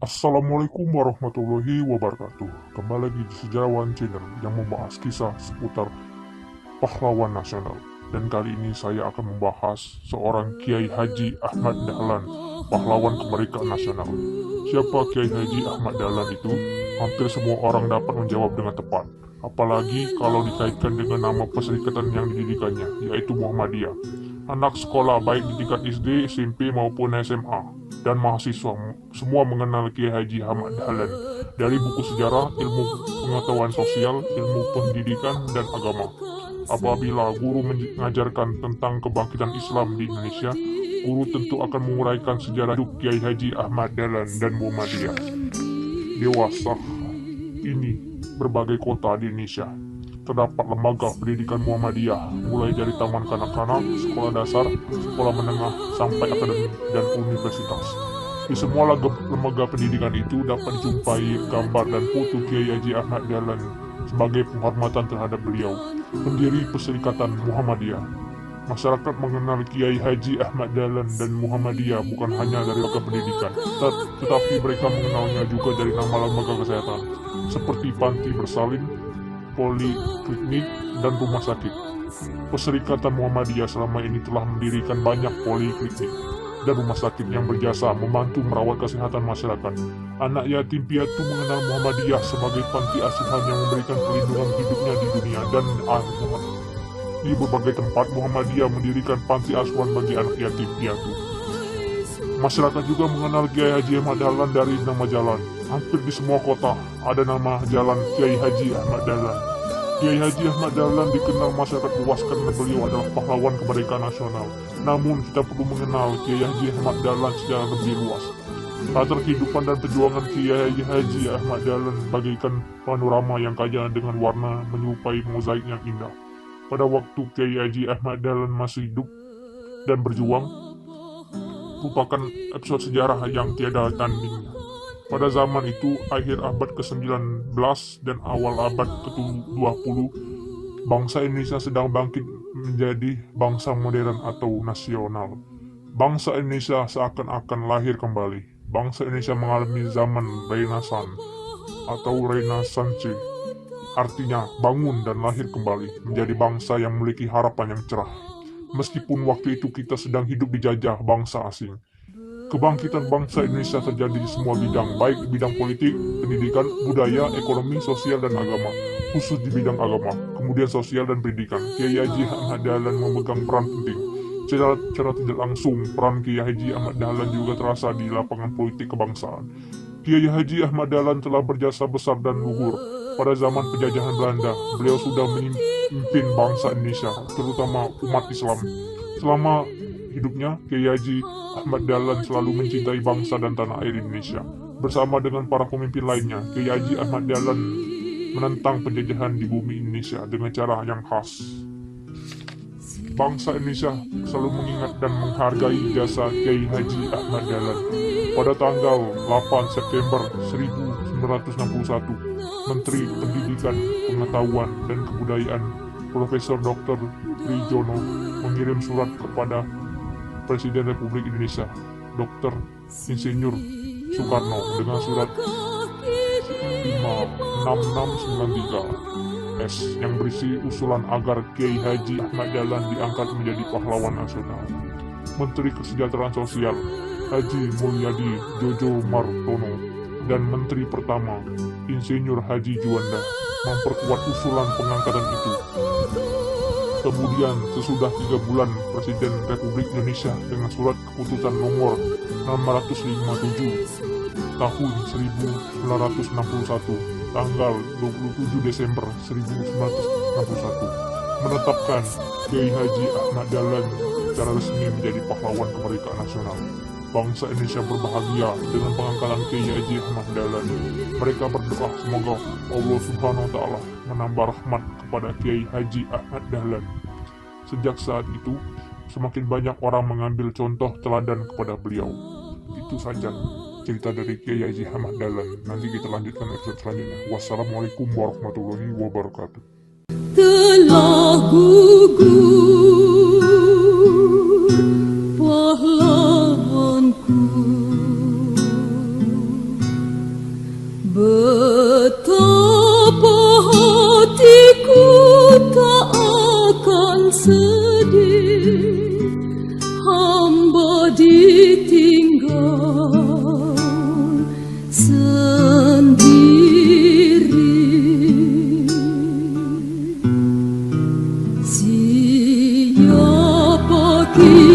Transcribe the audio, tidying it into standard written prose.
Assalamualaikum warahmatullahi wabarakatuh. Kembali lagi di Sejarawan Channel yang membahas kisah seputar pahlawan nasional. Dan kali ini saya akan membahas seorang Kiai Haji Ahmad Dahlan, pahlawan kemerdekaan nasional. Siapa Kiai Haji Ahmad Dahlan itu? Hampir semua orang dapat menjawab dengan tepat. Apalagi kalau dikaitkan dengan nama perserikatan yang didirikannya, yaitu Muhammadiyah. Anak sekolah baik di tingkat SD, SMP maupun SMA, dan mahasiswa semua mengenal Kiai Haji Ahmad Dahlan dari buku sejarah, ilmu pengetahuan sosial, ilmu pendidikan, dan agama. Apabila guru mengajarkan tentang kebangkitan Islam di Indonesia, guru tentu akan menguraikan sejarah hidup Kiai Haji Ahmad Dahlan dan Muhammadiyah. Dewasa ini berbagai kota di Indonesia terdapat lembaga pendidikan Muhammadiyah, mulai dari taman kanak-kanak, sekolah dasar, sekolah menengah, sampai akademi dan universitas. Di semua lembaga pendidikan itu dapat dijumpai gambar dan foto Kiai Haji Ahmad Dahlan sebagai penghormatan terhadap beliau, pendiri Perserikatan Muhammadiyah. Masyarakat mengenal Kiai Haji Ahmad Dahlan dan Muhammadiyah bukan hanya dari lembaga pendidikan, tetapi mereka mengenalnya juga dari nama lembaga kesehatan, seperti panti bersalin, poliklinik, dan rumah sakit. Perserikatan Muhammadiyah selama ini telah mendirikan banyak poliklinik dan rumah sakit yang berjasa membantu merawat kesehatan masyarakat. Anak yatim piatu mengenal Muhammadiyah sebagai panti asuhan yang memberikan perlindungan hidupnya di dunia dan akhirat. Di berbagai tempat Muhammadiyah mendirikan panti asuhan bagi anak yatim piatu. Masyarakat juga mengenal Kiai Haji Ahmad Dahlan dari nama jalan. Hampir di semua kota ada nama jalan Kiai Haji Ahmad Dahlan. Kiai Haji Ahmad Dahlan dikenal masyarakat luas karena beliau adalah pahlawan kemerdekaan nasional. Namun kita perlu mengenal Kiai Haji Ahmad Dahlan secara lebih luas. Latar kehidupan dan perjuangan Kiai Haji Ahmad Dahlan bagaikan panorama yang kaya dengan warna menyerupai mozaik yang indah. Pada waktu Kiai Haji Ahmad Dahlan masih hidup dan berjuang, merupakan episode sejarah yang tiada tandingnya. Pada zaman itu, akhir abad ke-19 dan awal abad ke-20, bangsa Indonesia sedang bangkit menjadi bangsa modern atau nasional. Bangsa Indonesia seakan-akan lahir kembali. Bangsa Indonesia mengalami zaman Renaissance atau Renaissance, artinya bangun dan lahir kembali, menjadi bangsa yang memiliki harapan yang cerah. Meskipun waktu itu kita sedang hidup dijajah bangsa asing. Kebangkitan bangsa Indonesia terjadi di semua bidang, baik di bidang politik, pendidikan, budaya, ekonomi, sosial, dan agama. Khusus di bidang agama, kemudian sosial dan pendidikan, Kiai Haji Ahmad Dahlan memegang peran penting. Secara tidak langsung, peran Kiai Haji Ahmad Dahlan juga terasa di lapangan politik kebangsaan. Kiai Haji Ahmad Dahlan telah berjasa besar dan luhur. Pada zaman penjajahan Belanda, beliau sudah memimpin bangsa Indonesia, terutama umat Islam. Selama hidupnya, Kiai Haji Ahmad Dahlan selalu mencintai bangsa dan tanah air Indonesia. Bersama dengan para pemimpin lainnya, Kiai Haji Ahmad Dahlan menentang penjajahan di bumi Indonesia dengan cara yang khas. Bangsa Indonesia selalu mengingat dan menghargai jasa Kiai Haji Ahmad Dahlan. Pada tanggal 8 September 1961, Menteri Pendidikan, Pengetahuan, dan Kebudayaan Profesor Dr. Trijono mengirim surat kepada Presiden Republik Indonesia, Dr. Insinyur Soekarno, dengan surat 56693 yang berisi usulan agar Kiai Haji Ahmad Dahlan diangkat menjadi pahlawan nasional. Menteri Kesejahteraan Sosial Haji Mulyadi Jojo Martono dan Menteri Pertama Insinyur Haji Juanda memperkuat usulan pengangkatan itu. Kemudian sesudah 3 bulan, Presiden Republik Indonesia dengan surat keputusan nomor 657 tahun 1961 tanggal 27 Desember 1961 menetapkan Kiai Haji Ahmad Dahlan secara resmi menjadi pahlawan kemerdekaan nasional. Bangsa Indonesia berbahagia dengan pengangkatan Kiai Haji Ahmad Dahlan. Mereka berdoa semoga Allah Subhanahu wa Ta'ala menambah rahmat kepada Kiai Haji Ahmad Dahlan. Sejak saat itu, semakin banyak orang mengambil contoh teladan kepada beliau. Itu saja cerita dari Kiai Haji Ahmad Dahlan. Nanti kita lanjutkan episode selanjutnya. Wassalamualaikum warahmatullahi wabarakatuh. Telah gugur pahlawanku. Siapa kita